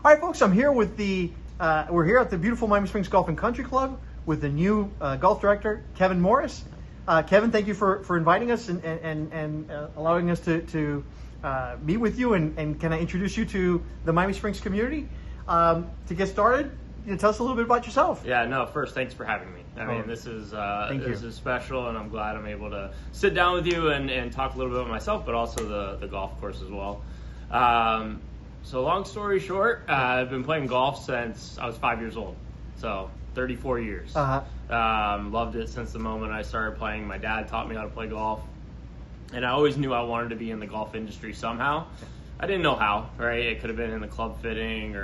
All right, folks, I'm here with we're here at the beautiful Miami Springs Golf and Country Club with the new golf director, Kevin Morris. Kevin, thank you for inviting us and allowing us to meet with you. And can I introduce you to the Miami Springs community? To get started, tell us a little bit about yourself. Yeah, no, first, thanks for having me. I mean, this is special, and I'm glad I'm able to sit down with you and talk a little bit about myself, but also the golf course as well. So long story short, I've been playing golf since I was 5 years old, so 34 years. Loved it since the moment I started playing. My dad taught me how to play golf, and I always knew I wanted to be in the golf industry somehow. I didn't know how, right? It could have been in the club fitting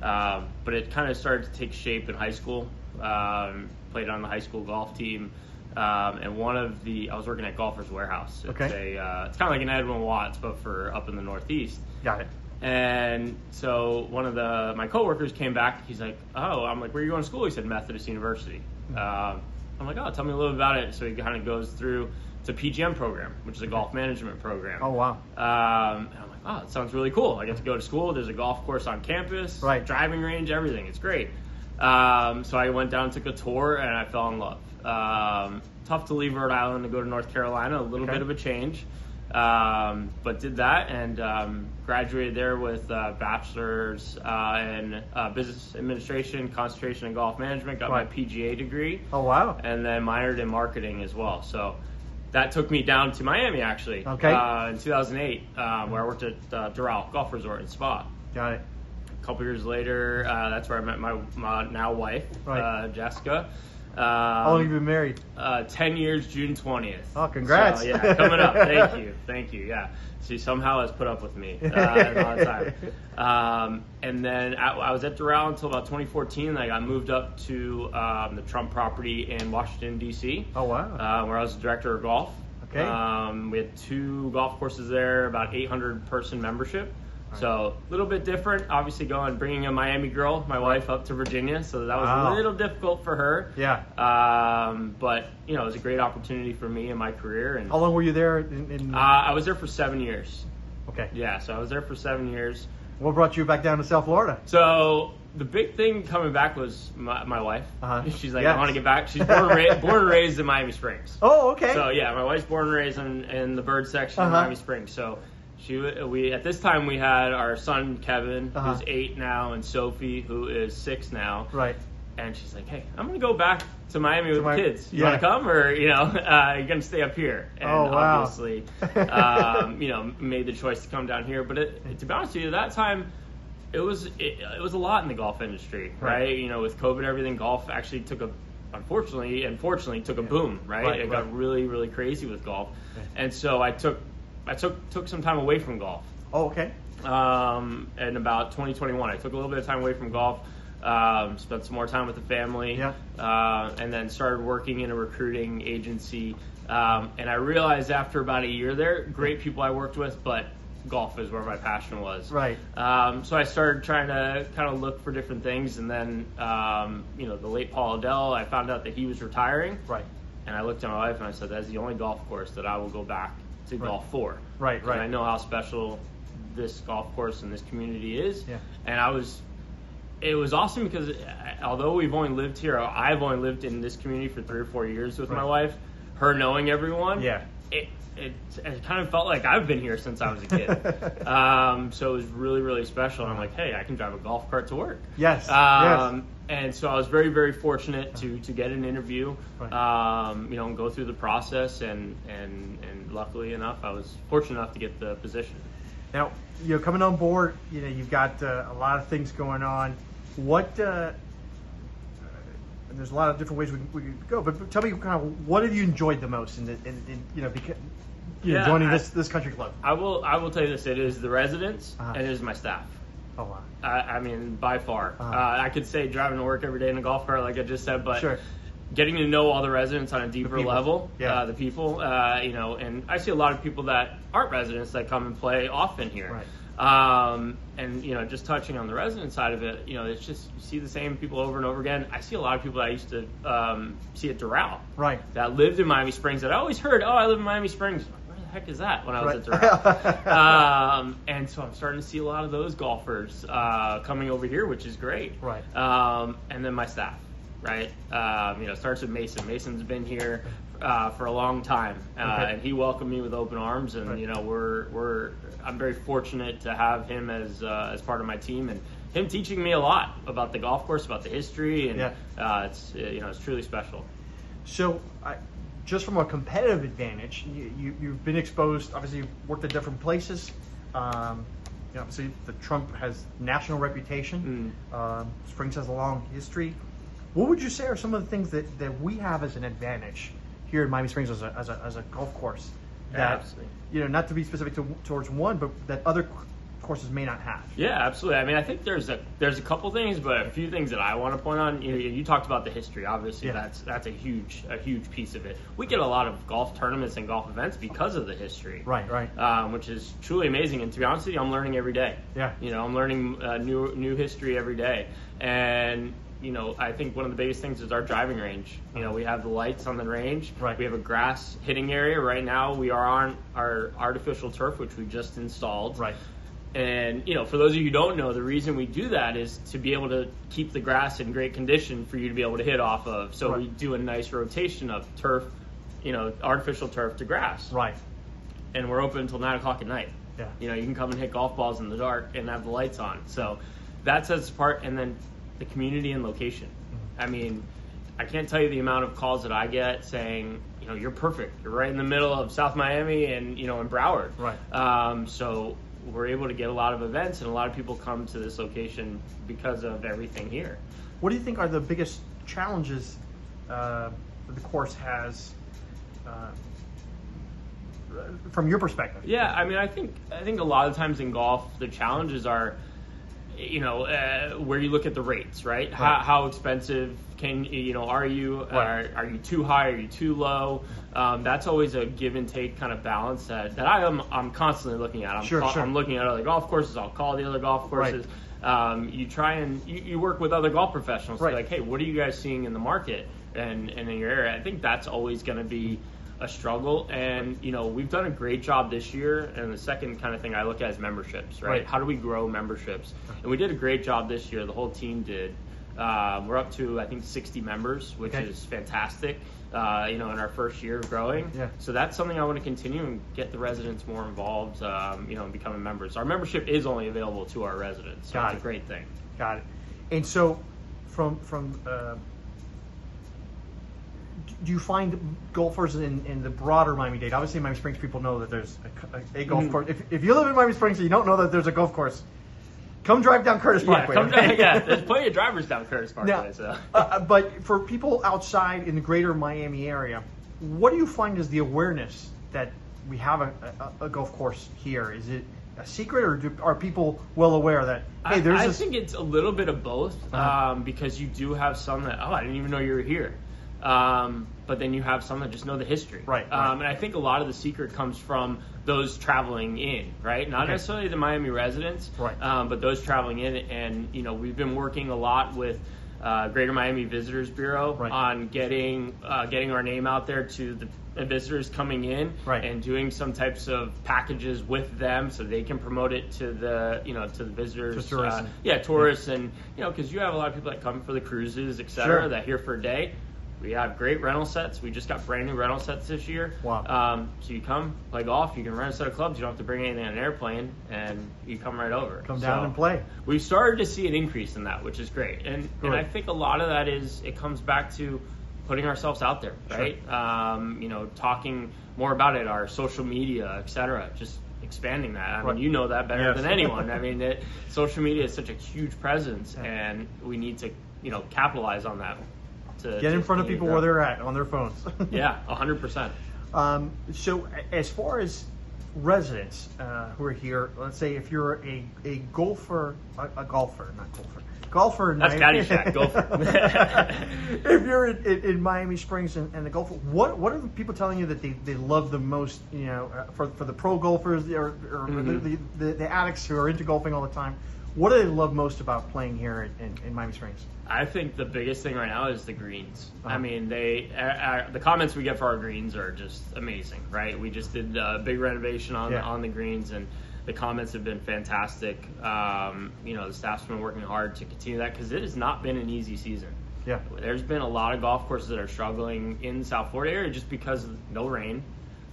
but it kind of started to take shape in high school. Played on the high school golf team, and I was working at Golfers Warehouse. It's it's kind of like an Edwin Watts, but for up in the Northeast. Got it. And so one of my coworkers came back. He's like, "Oh," I'm like, "Where are you going to school?" He said, "Methodist University." I'm like, "Oh, tell me a little bit about it." So he kind of goes through to PGM program, which is a golf management program. Oh, wow. And I'm like, "Oh, it sounds really cool. I get to go to school. There's a golf course on campus, right? Driving range, everything. It's great." So I went down and took a tour, and I fell in love. Tough to leave Rhode Island to go to North Carolina. A little bit of a change. But did that and graduated there with bachelor's in business administration, concentration in golf management, got my PGA degree. Oh, wow. And then minored in marketing as well. So that took me down to Miami, actually, in 2008, where I worked at Doral Golf Resort and Spa. Got it. A couple years later, that's where I met my now wife, Jessica. How long have you been married? 10 years, June 20th. Oh, congrats. So, yeah, coming up. Thank you. Yeah. She somehow has put up with me all the time. And then I was at Doral until about 2014. I got moved up to the Trump property in Washington, D.C. Oh, wow. Where I was the director of golf. Okay. We had 2 golf courses there, about 800 person membership. So a little bit different, obviously bringing a Miami girl, my wife, up to Virginia. So that was a little difficult for her. Yeah. But it was a great opportunity for me in my career. And how long were you there? I was there for 7 years. Okay. Yeah. So I was there for 7 years. What brought you back down to South Florida? So the big thing coming back was my wife. She's like, I want to get back. She's born and raised in Miami Springs. Oh, okay. So yeah, my wife's born and raised in the bird section of Miami Springs. So at this time we had our son Kevin, who's 8 now, and Sophie, who is 6 now. Right. And she's like, "Hey, I'm gonna go back to Miami with the kids. You want to come, or you're gonna stay up here?" And obviously, made the choice to come down here. But to be honest with you, at that time, it was a lot in the golf industry, right? With COVID, everything, golf actually unfortunately took a boom, right? It got really, really crazy with golf, and so I took some time away from golf. Oh, okay. In about 2021, I took a little bit of time away from golf, spent some more time with the family, and then started working in a recruiting agency. And I realized after about a year there, great people I worked with, but golf is where my passion was. Right. So I started trying to kind of look for different things, and then, the late Paul Adele, I found out that he was retiring. Right. And I looked at my wife and I said, "That's the only golf course that I will go back to golf for." Right. And I know how special this golf course and this community is. Yeah. And it was awesome because although I've only lived in this community for 3 or 4 years with my wife, her knowing everyone, it kind of felt like I've been here since I was a kid. So it was really, really special. And I'm like, hey, I can drive a golf cart to work. Yes. And so I was very, very fortunate to get an interview, and go through the process. And luckily enough, I was fortunate enough to get the position. Now, coming on board, you've got a lot of things going on. And there's a lot of different ways we could go, but tell me kind of what have you enjoyed the most joining this country club? I will tell you this: it is the residents and it is my staff. Oh, wow. I mean, by far. I could say driving to work every day in a golf cart, like I just said, but getting to know all the residents on a deeper level, the people, and I see a lot of people that aren't residents that come and play often here. Right. And just touching on the resident side of it, it's just you see the same people over and over again. I see a lot of people that I used to see at Doral, right, that lived in Miami Springs that I always heard, "Oh, I live in Miami Springs." Where heck is that when I was at Doral? And so I'm starting to see a lot of those golfers coming over here, which is great. Right. And then my staff, right? Starts with Mason. Mason's been here for a long time, and he welcomed me with open arms. And I'm very fortunate to have him as part of my team, and him teaching me a lot about the golf course, about the history, and it's truly special. So, just from a competitive advantage, you've been exposed. Obviously, you've worked at different places. Obviously, the Trump has national reputation. Springs has a long history. What would you say are some of the things that we have as an advantage here in Miami Springs as a golf course? That, not to be specific towards one, but that other courses may not have. Yeah, absolutely. I mean, I think there's a couple things, but a few things that I want to point on. You talked about the history. Obviously, that's a huge piece of it. We get a lot of golf tournaments and golf events because of the history. Right. Which is truly amazing. And to be honest with you, I'm learning every day. Yeah. I'm learning new history every day. And I think one of the biggest things is our driving range. We have the lights on the range. Right. We have a grass hitting area. Right now, we are on our artificial turf, which we just installed. Right. And, for those of you who don't know, the reason we do that is to be able to keep the grass in great condition for you to be able to hit off of. So we do a nice rotation of turf, artificial turf to grass. Right. And we're open until 9 o'clock at night. Yeah. You can come and hit golf balls in the dark and have the lights on. So that sets us apart. And then the community and location. I mean, I can't tell you the amount of calls that I get saying, you're perfect. You're right in the middle of South Miami and, in Broward. Right. So we're able to get a lot of events, and a lot of people come to this location because of everything here. What do you think are the biggest challenges that the course has from your perspective? Yeah, I mean, I think a lot of times in golf, the challenges are, where you look at the rates, right? How expensive are you? Are you too high? Are you too low? That's always a give and take kind of balance that I'm constantly looking at. I'm looking at other golf courses. I'll call the other golf courses. You try and you work with other golf professionals. To be like, hey, what are you guys seeing in the market and in your area? I think that's always going to be a struggle, and we've done a great job this year. And the second kind of thing I look at is memberships, right? How do we grow memberships? And we did a great job this year. The whole team did. We're up to, I think, 60 members, which is fantastic. In our first year of growing. Yeah. So that's something I want to continue and get the residents more involved, and becoming members. Our membership is only available to our residents, so it's a great thing. Got it. And so from do you find golfers in the broader Miami-Dade? Obviously, Miami Springs people know that there's a golf course. If you live in Miami Springs and you don't know that there's a golf course, come drive down Curtis Parkway. There's plenty of drivers down Curtis Parkway. But for people outside in the greater Miami area, what do you find is the awareness that we have a golf course here? Is it a secret, or are people well aware that, hey, there's I think it's a little bit of both, because you do have some that, I didn't even know you were here. But then you have some that just know the history. Right. And I think a lot of the secret comes from those traveling in, right? Not necessarily the Miami residents, but those traveling in. And, we've been working a lot with Greater Miami Visitors Bureau on getting our name out there to the visitors coming in and doing some types of packages with them so they can promote it to the to the visitors, to tourists. Tourists, and because you have a lot of people that come for the cruises, etc., that here for a day. We have great rental sets. We just got brand new rental sets this year. Wow. So you come, play golf, you can rent a set of clubs. You don't have to bring anything on an airplane, and you come right over. Come down and play. We've started to see an increase in that, which is great. And I think a lot of that it comes back to putting ourselves out there, right? Sure. Talking more about it, our social media, et cetera, just expanding that. I mean, you know that better than anyone. I mean, social media is such a huge presence, and we need to, capitalize on that. Get in front of people where they're at on their phones. Yeah, 100%. So as far as residents who are here, let's say if you're a golfer, not golfer. That's Caddyshack, golfer. If you're in Miami Springs and the golfer, what are the people telling you that they love the most? For the pro golfers or the addicts who are into golfing all the time. What do they love most about playing here in Miami Springs? I think the biggest thing right now is the greens. Uh-huh. I mean, the comments we get for our greens are just amazing, right? We just did a big renovation on the greens, and the comments have been fantastic. The staff's been working hard to continue that because it has not been an easy season. Yeah, there's been a lot of golf courses that are struggling in the South Florida area just because of no rain.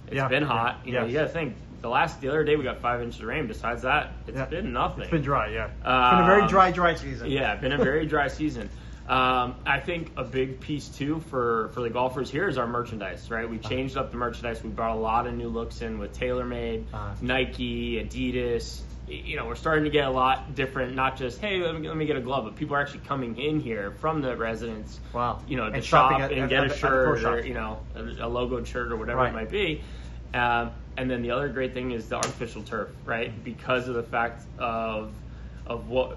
It's been hot. You got to think. The other day we got 5 inches of rain. Besides that, it's been nothing. It's been dry, It's been a very dry season. Yeah, been a very dry season. I think a big piece too for the golfers here is our merchandise, right? We changed up the merchandise. We brought a lot of new looks in with TaylorMade, Nike, Adidas. We're starting to get a lot different, not just, hey, let me get a glove, but people are actually coming in here from the residents, to shop and get a shirt or, a logoed shirt or whatever it might be. And then the other great thing is the artificial turf, right? Because of the fact of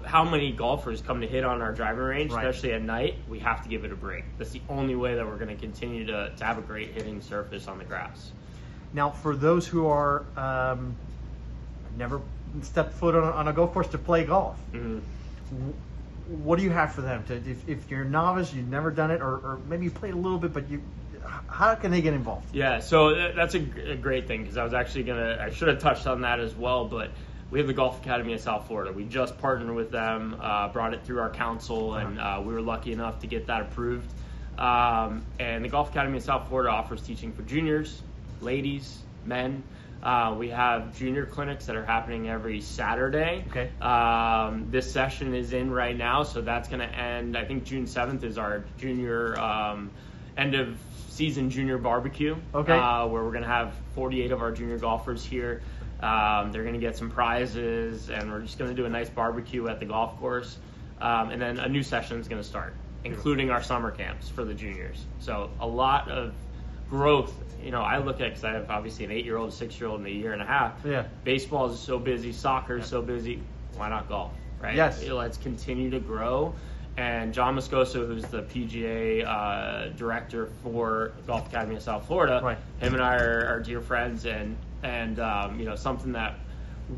how many golfers come to hit on our driving range, especially at night, we have to give it a break. That's the only way that we're going to continue to have a great hitting surface on the grass. Now, for those who are never stepped foot on a golf course to play golf, what do you have for them? If you're a novice, you've never done it, or maybe you played a little bit, but how can they get involved? Yeah, so that's a great thing, because I should have touched on that as well, but we have the Golf Academy of South Florida. We just partnered with them, brought it through our council, and we were lucky enough to get that approved. And the Golf Academy of South Florida offers teaching for juniors, ladies, men. We have junior clinics that are happening every Saturday. Okay. This session is in right now, so that's going to end. I think June 7th is our junior end of season junior barbecue. Okay. Where we're going to have 48 of our junior golfers here. They're going to get some prizes, and we're just going to do a nice barbecue at the golf course. And then a new session is going to start, including our summer camps for the juniors. So a lot of growth. I look at, because I have obviously an 8-year-old, a 6-year-old, and a year and a half. Yeah. Baseball is so busy, soccer is so busy. Why not golf, right? Yes. Let's continue to grow. And John Moscoso, who's the PGA director for Golf Academy of South Florida, him and I are dear friends, and something that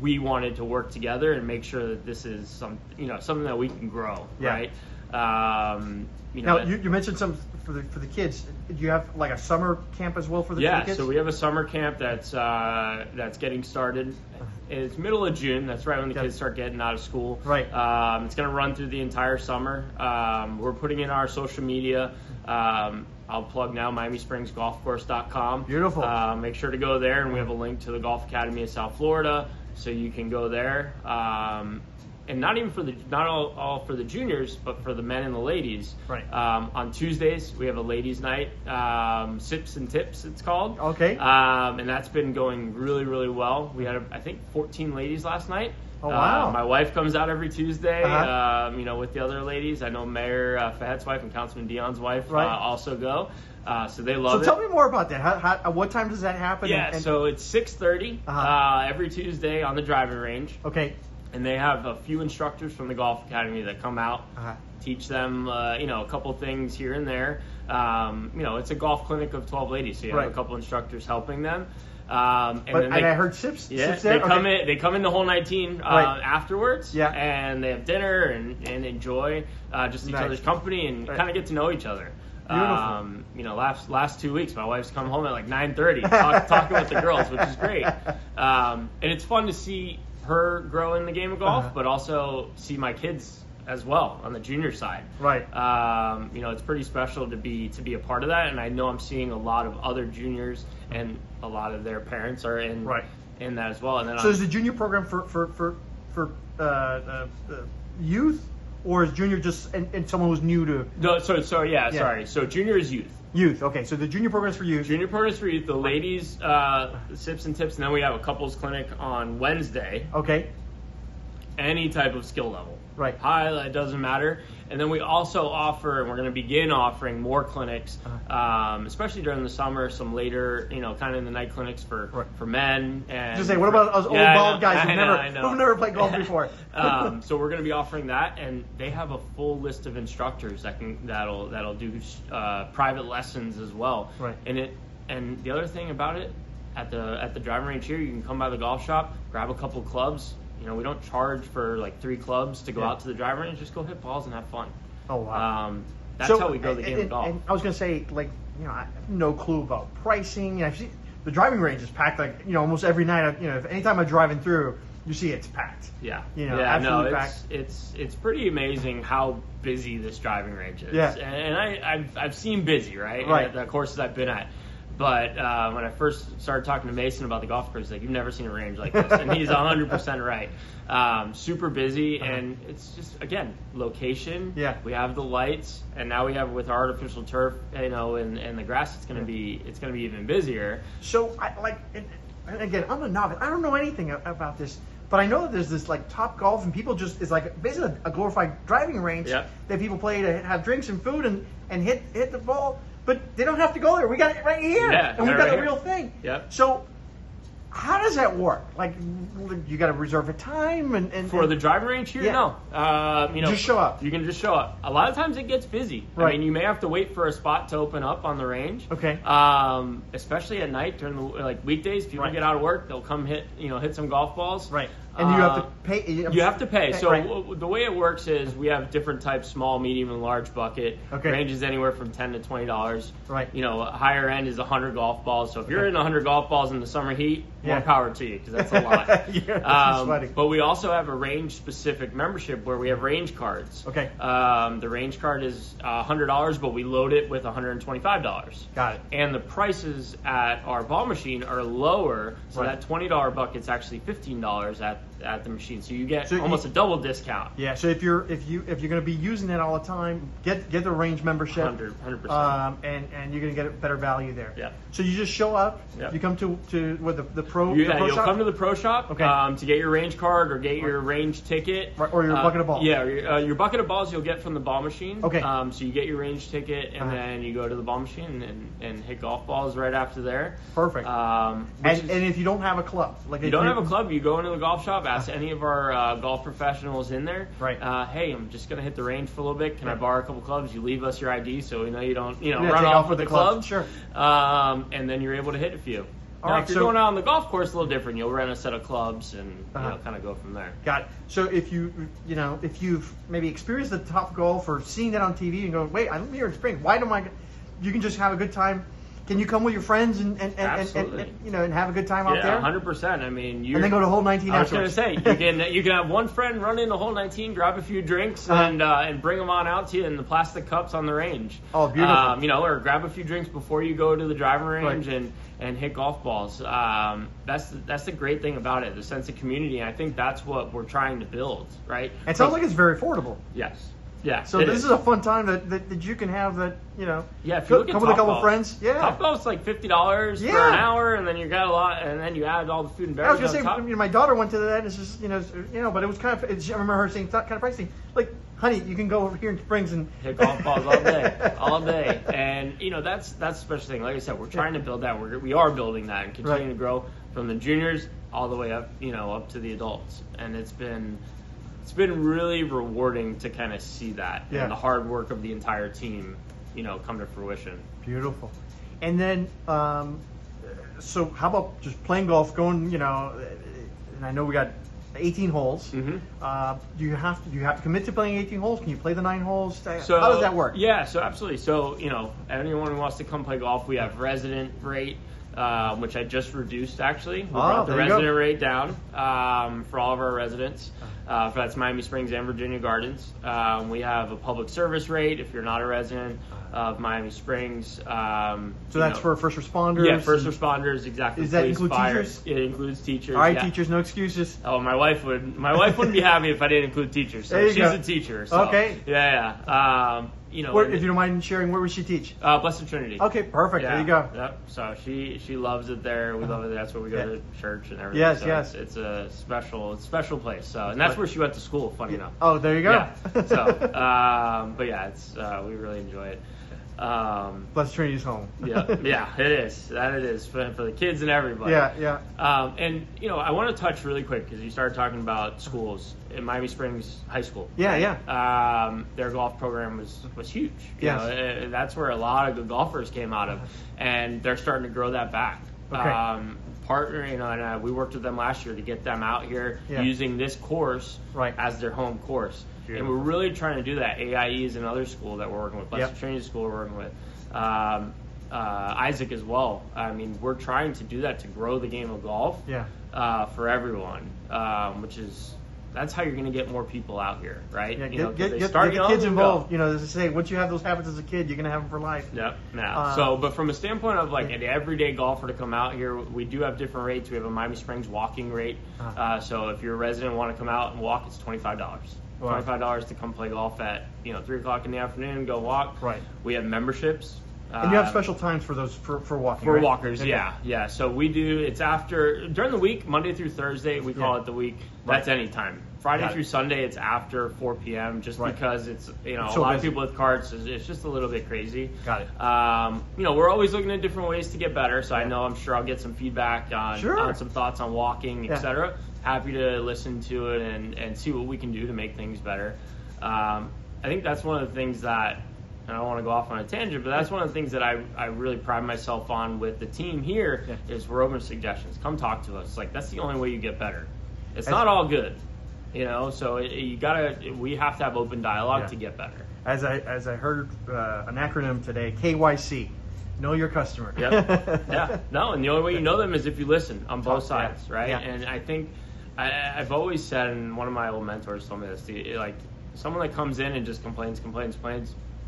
we wanted to work together and make sure that this is something that we can grow, right? Now, you mentioned some for the kids. Do you have like a summer camp as well for the kids? Yeah, so we have a summer camp that's getting started. It's middle of June. That's right when the kids start getting out of school. Right. It's going to run through the entire summer. We're putting in our social media. I'll plug now, MiamiSprings.com. Beautiful. Make sure to go there, and we have a link to the Golf Academy of South Florida, so you can go there. And not all for the juniors, but for the men and the ladies. Right. On Tuesdays, we have a ladies' night, Sips and Tips, it's called. Okay. And that's been going really, really well. We had, I think, 14 ladies last night. Oh, wow. My wife comes out every Tuesday, with the other ladies. I know Mayor Fahet's wife and Councilman Dion's wife also go. So they love it. So tell me more about that. What time does that happen? Yeah, so it's 6:30 every Tuesday on the driving range. Okay. And they have a few instructors from the Golf Academy that come out, teach them, a couple things here and there. It's a golf clinic of 12 ladies, so you have a couple instructors helping them. And I heard Sips. Yeah, Sips there? They come in the whole 19 afterwards. Yeah. And they have dinner and enjoy just each other's company and kind of get to know each other. Beautiful. Last 2 weeks, my wife's come home at like 9:30 talking with the girls, which is great. And it's fun to see her grow in the game of golf, but also see my kids as well on the junior side. Right. It's pretty special to be a part of that, and I know I'm seeing a lot of other juniors and a lot of their parents are in that as well. And then so is the junior program for youth, or is junior just and someone who's new to? No, sorry. So junior is youth. Youth. Okay, so the junior program is for youth. Junior program is for youth. The ladies, Sips and Tips, and then we have a couples clinic on Wednesday. Okay. Any type of skill level. Right. High, it doesn't matter. And then we also offer, and we're going to begin offering more clinics, especially during the summer, some later, kind of in the night clinics for men. And just say, what about us old bald guys who've never played golf before? So we're going to be offering that, and they have a full list of instructors that'll do private lessons as well. Right. And the other thing about it, at the driving range here, you can come by the golf shop, grab a couple clubs. we don't charge for like 3 clubs to go out to the driving range. Just go hit balls and have fun. Oh wow! That's how we grow the game of golf. And I was going to say, like, I have no clue about pricing. I've seen the driving range is packed, like, almost every night. Anytime I'm driving through, you see it's packed. Yeah. Absolutely packed. It's pretty amazing how busy this driving range is. Yeah. And I've seen busy, right? Right. The courses I've been at. But when I first started talking to Mason about the golf course, like, you've never seen a range like this, and he's 100% right. Super busy, and it's just, again, location. Yeah. We have the lights, and now we have with our artificial turf, and the grass. It's gonna be even busier. So again, I'm a novice. I don't know anything about this. But I know that there's this like Top Golf, and people it's like basically a glorified driving range that people play to have drinks and food and hit the ball. But they don't have to go there. We got it right here, and we got the real thing. Yep. So how does that work? Like, you got to reserve a time and for the driving range here? Yeah. No. Just show up. You can just show up. A lot of times it gets busy. Right. I mean, you may have to wait for a spot to open up on the range. Okay. Especially at night during the weekdays, people get out of work, they'll come hit some golf balls. Right. And you have to pay. You have to pay. So right. The way it works is we have different types: small, medium, and large bucket. Okay. Ranges anywhere from $10 to $20. Right. Higher end is 100 golf balls. So if you're in 100 golf balls in the summer heat, more power to you, because that's a lot. But we also have a range specific membership where we have range cards. Okay. The range card is $100, but we load it with $125. Got it. And the prices at our ball machine are lower, so Right. that $20 bucket's actually $15 at the machine. So you get almost a double discount. Yeah. So if you're going to be using it all the time, get the range membership. 100%. And you're going to get a better value there. Yeah. So you just show up. Yeah. You come to the pro. You'll shop? come to the pro shop. Okay. To get your range card or get your range ticket. Right, or your bucket of balls. Yeah. Your bucket of balls you'll get from the ball machine. Okay. So you get your range ticket and then you go to the ball machine and hit golf balls right after there. Perfect. And if you don't have a club, like you don't have a club, you go into the golf shop, ask any of our golf professionals in there. Right. Hey, I'm just gonna hit the range for a little bit. Can I borrow a couple clubs? You leave us your ID so we know you don't run off with the clubs. Sure. And then you're able to hit a few. Now, if you're going out on the golf course, a little different. You'll rent a set of clubs and kind of go from there. Got it. So if you've maybe experienced the Top Golf or seen it on TV and go, wait, I'm here in spring. Why don't you can just have a good time. Can you come with your friends and have a good time out there? 100%. I mean, and then go to hole 19 afterwards. I was going to say, you can have one friend run into hole 19, grab a few drinks, and bring them on out to you in the plastic cups on the range. Oh, beautiful. Or grab a few drinks before you go to the driving range and hit golf balls. That's the great thing about it, the sense of community. And I think that's what we're trying to build, right? It sounds like it's very affordable. Yes. Yeah. So this is a fun time that you can have that, Yeah, if you look at come with a couple friends. Yeah. Top Golf's like $50 for an hour, and then you got a lot, and then you add all the food and beverage. I was gonna say, my daughter went to that, and it's just, but it was kind of. I remember her saying kind of pricey. Like, honey, you can go over here in Springs and hit golf balls all day, all day, and that's the special thing. Like I said, we're trying to build that. We are building that and continuing to grow from the juniors all the way up, up to the adults, and it's been really rewarding to kind of see that and the hard work of the entire team, come to fruition. Beautiful. And then, so how about just playing golf, going, and I know we got 18 holes. Mm-hmm. Do you have to commit to playing 18 holes? Can you play the 9 holes? So, how does that work? Yeah, so absolutely. So, anyone who wants to come play golf, we have resident rate, which I just reduced actually. We brought the resident rate down for all of our residents. That's Miami Springs and Virginia Gardens. We have a public service rate if you're not a resident of Miami Springs. So that's for first responders? Yeah, first responders, exactly. Does that include teachers? It includes teachers. All right, teachers, no excuses. Oh, my wife wouldn't be happy if I didn't include teachers. So she's a teacher. So, okay. Yeah. If you don't mind sharing, where would she teach? Blessed Trinity. Okay, perfect. Yeah, there you go. Yep. So she loves it there. We love it. That's where we go to church and everything. Yes, so yes. It's a special place. So, and that's where she went to school. Funny enough. Oh, there you go. Yeah. So, but yeah, it's we really enjoy it. Blessed Trinity's home. yeah, it is. That it is for the kids and everybody. Yeah. And I want to touch really quick because you started talking about schools in Miami Springs High School. Yeah. Their golf program was huge. Yes. That's where a lot of good golfers came out of, and they're starting to grow that back. Okay. partnering, and we worked with them last year to get them out here using this course as their home course. Beautiful. And we're really trying to do that. AIE is another school that we're working with. Blessed Training School we're working with. Isaac as well. I mean, we're trying to do that to grow the game of golf for everyone, that's how you're going to get more people out here, right? Yeah, get the kids involved. You know, as I say, once you have those habits as a kid, you're going to have them for life. Yep. But from a standpoint of like an everyday golfer to come out here, we do have different rates. We have a Miami Springs walking rate. So if you're a resident and want to come out and walk, it's $25. Wow. $25 to come play golf at 3:00 in the afternoon. Go walk. Right. We have memberships. And you have special times for those for walking. For walkers, yeah. So we do. It's during the week, Monday through Thursday. We call it the week. That's any time. Friday through Sunday, it's after 4 p.m. Just because it's a lot of people with carts. It's just a little bit crazy. Got it. We're always looking at different ways to get better. So I'm sure I'll get some feedback on some thoughts on walking, etc. Happy to listen to it and see what we can do to make things better. I think that's one of the things that. I don't want to go off on a tangent, but that's one of the things that I really pride myself on with the team here is we're open to suggestions. Come talk to us. Like, that's the only way you get better. It's not all good, so we have to have open dialogue to get better. As I heard an acronym today, KYC, know your customer. No, and the only way you know them is if you listen on both sides, right? Yeah. And I think I've always said, and one of my old mentors told me this, like someone that comes in and just complains,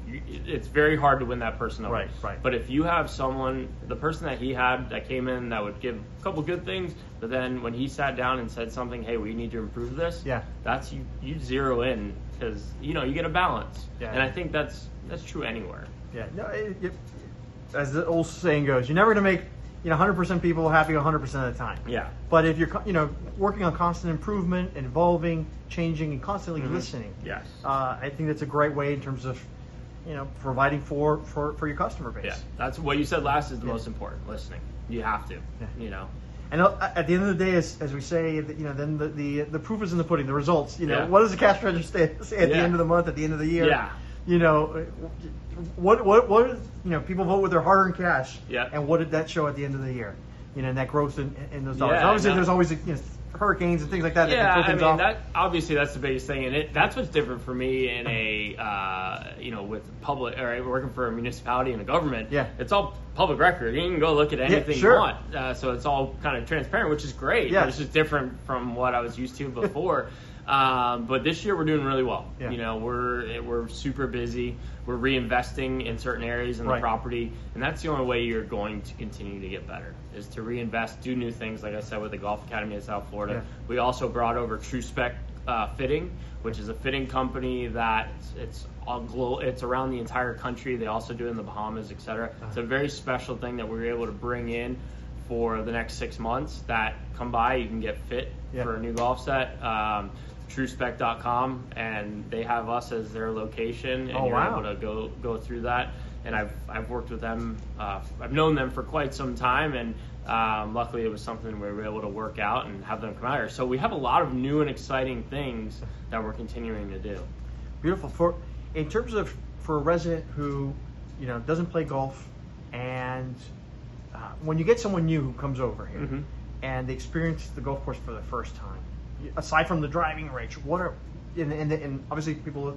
it's very hard to win that person over. Right. But if you have someone, the person that he had that came in that would give a couple good things, but then when he sat down and said something, hey, we need to improve this, that's you zero in because, you get a balance. Yeah. And I think that's true anywhere. Yeah. No, as the old saying goes, you're never going to make 100% people happy 100% of the time. Yeah. But if you're working on constant improvement, evolving, changing, and constantly listening, I think that's a great way in terms of providing for your customer base. Yeah, that's what you said last is the most important. Listening, you have to. And at the end of the day, as we say, then the proof is in the pudding. The results. What does the cash register say at the end of the month? At the end of the year? Yeah. What people vote with their hard-earned cash. Yeah. And what did that show at the end of the year? And that growth in those dollars. Obviously, there's always hurricanes and things like that. Yeah, I mean, that's the biggest thing, and that's what's different for me in with public, or working for a municipality and a government. Yeah, it's all public record. You can go look at anything you want, so it's all kind of transparent, which is great. Yeah, it's just different from what I was used to before. But this year we're doing really well. Yeah. We're super busy. We're reinvesting in certain areas in the property, and that's the only way you're going to continue to get better is to reinvest, do new things. Like I said, with the Golf Academy of South Florida, we also brought over True Spec Fitting, which is a fitting company that it's around the entire country. They also do it in the Bahamas, etc. It's a very special thing that we were able to bring in for the next 6 months. That come by, you can get fit for a new golf set. TrueSpec.com, and they have us as their location, and you're able to go through that. And I've worked with them. I've known them for quite some time, and luckily it was something we were able to work out and have them come out here. So we have a lot of new and exciting things that we're continuing to do. Beautiful. In terms of for a resident who doesn't play golf, and when you get someone new who comes over here and they experience the golf course for the first time, aside from the driving range, what are and obviously people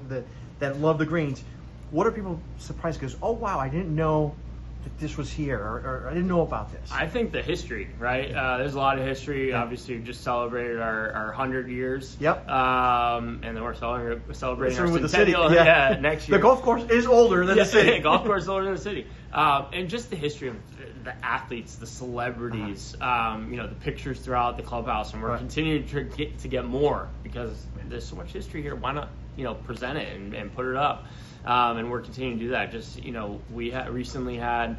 that love the greens, what are people surprised? Because I didn't know that this was here, or I didn't know about this. I think the history, right? There's a lot of history. Obviously, we just celebrated our 100 years. Yep. And then we're celebrating our with centennial the city. Next year. The golf course is older than the city. Golf course is older than the city. And just the history of the athletes, the celebrities, the pictures throughout the clubhouse, and we're continuing to get more because there's so much history here. Why not, present it and put it up? And we're continuing to do that. Just, we recently had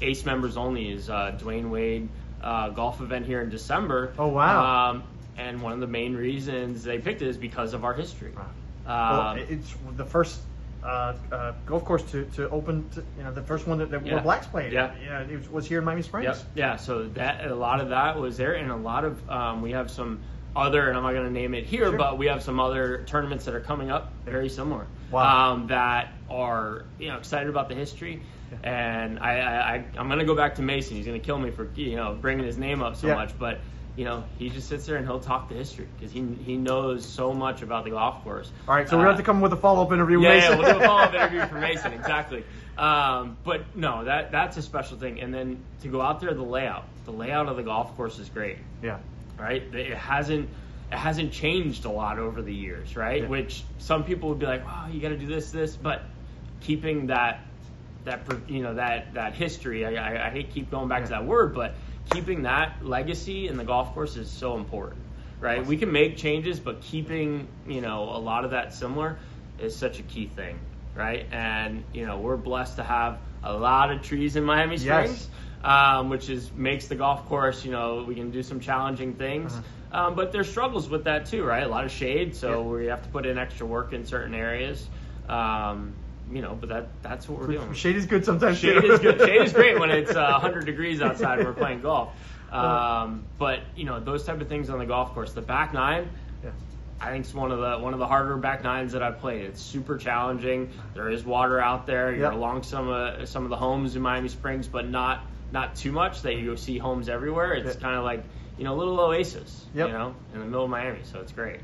ACE members only is Dwayne Wade golf event here in December. Oh, wow. And one of the main reasons they picked it is because of our history. Well, it's the first golf course to open, the first one that where blacks played. Yeah. It was here in Miami Springs. Yep. Yeah, so a lot of that was there, and a lot of we have some other, and I'm not going to name it here, Sure. but we have some other tournaments that are coming up very similar. Wow. That are, excited about the history. And I'm going to go back to Mason. He's going to kill me for, bringing his name up so much, but he just sits there and he'll talk the history because he knows so much about the golf course. All right, so we're going to have to come with a follow-up interview with Mason. Yeah, we'll do a follow-up interview for Mason, exactly. But no, that's a special thing. And then to go out there, the layout of the golf course is great. Yeah. Right? It hasn't changed a lot over the years, right? Yeah. Which some people would be like, "Wow, you got to do this," but keeping that history. I hate to keep going back to that word, but keeping that legacy in the golf course is so important, right? We can make changes, but keeping a lot of that similar is such a key thing, right? And we're blessed to have a lot of trees in Miami Springs. Which makes the golf course, we can do some challenging things. But there's struggles with that too, right? A lot of shade, so we have to put in extra work in certain areas. But that's what we're doing. Shade is good sometimes. Shade is good. Shade is great when it's 100 degrees outside and we're playing golf. But those type of things on the golf course. The back nine, I think it's one of the harder back nines that I've played. It's super challenging. There is water out there. You're along some of the homes in Miami Springs, but not too much that you see homes everywhere. It's kind of like a little oasis, in the middle of Miami. So it's great.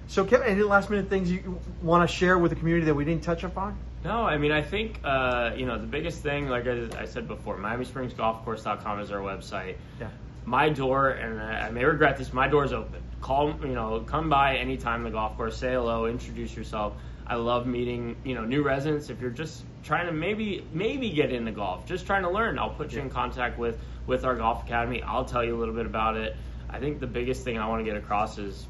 So Kevin, any last minute things you want to share with the community that we didn't touch upon? No, I think the biggest thing, like I said before, MiamiSpringsGolfCourse.com is our website. Yeah. My door, and I may regret this, my door's open. Come by anytime the golf course, say hello, introduce yourself. I love meeting, new residents. If you're just trying to maybe get into golf, just trying to learn, I'll put you in contact with our golf academy. I'll tell you a little bit about it. I think the biggest thing I want to get across is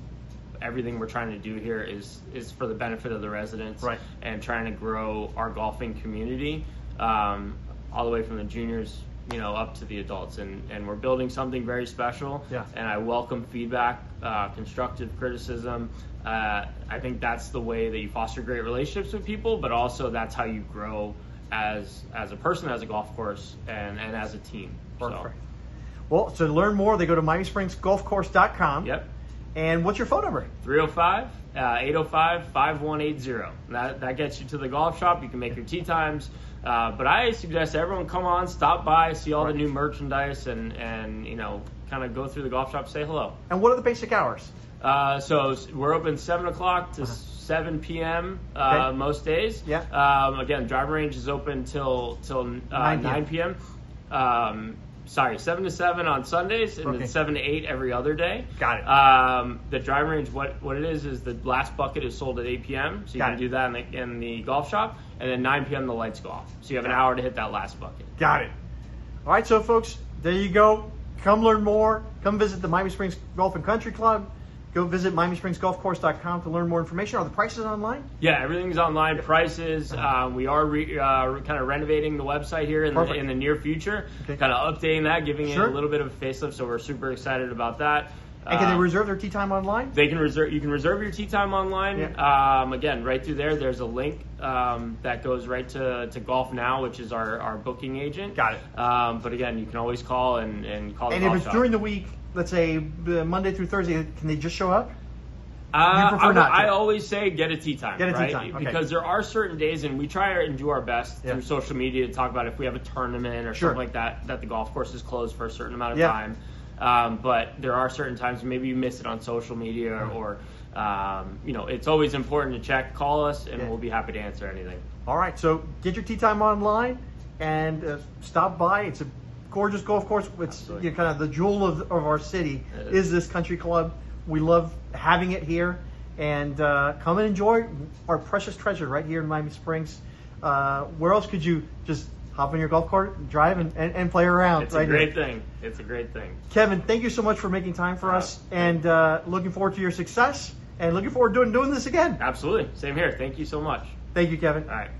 everything we're trying to do here is for the benefit of the residents, right? And trying to grow our golfing community, all the way from the juniors, up to the adults, and we're building something very special. Yeah. And I welcome feedback, constructive criticism. I think that's the way that you foster great relationships with people, but also that's how you grow as a person, as a golf course, and as a team. Perfect. So. Well, to learn more, they go to MiamiSpringsGolfCourse.com. Yep. And what's your phone number? 305-805-5180. That gets you to the golf shop. You can make your tee times. But I suggest everyone come on, stop by, see all the new merchandise, and kind of go through the golf shop, say hello. And what are the basic hours? So we're open 7 o'clock to 7 p.m. Most days. Yeah. Again, driving range is open till 9 p.m. 7 to 7 on Sundays, and then 7 to 8 every other day. Got it. The driving range, what it is the last bucket is sold at 8 p.m. So you can do that in the golf shop, and then 9 p.m. the lights go off. So you have an hour to hit that last bucket. Got it. All right, so folks, there you go. Come learn more. Come visit the Miami Springs Golf and Country Club. Go visit MiamiSpringsGolfCourse.com to learn more information. Are the prices online? Yeah, everything's online. Prices. We are kind of renovating the website here in the near future. Okay. Kind of updating that, giving it a little bit of a facelift. So we're super excited about that. And can they reserve their tee time online? They can reserve. You can reserve your tee time online. Yeah. Again, right through there, there's a link that goes right to Golf Now, which is our booking agent. Got it. But again, you can always call and call. And if it's during the week, let's say Monday through Thursday, can they just show up? I always say get a tee time. Get a tee time. Okay. Because there are certain days, and we try and do our best through social media to talk about if we have a tournament or something like that the golf course is closed for a certain amount of time. But there are certain times maybe you miss it on social media or it's always important to check. Call us, and we'll be happy to answer anything. All right, so get your tee time online and stop by. It's a gorgeous golf course. It's kind of the jewel of our city is this country club. We love having it here, and come and enjoy our precious treasure right here in Miami Springs. Where else could you just hop on your golf cart, drive, and play around? It's a great thing. It's a great thing. Kevin, thank you so much for making time for us, and looking forward to your success, and looking forward to doing this again. Absolutely. Same here. Thank you so much. Thank you, Kevin. All right.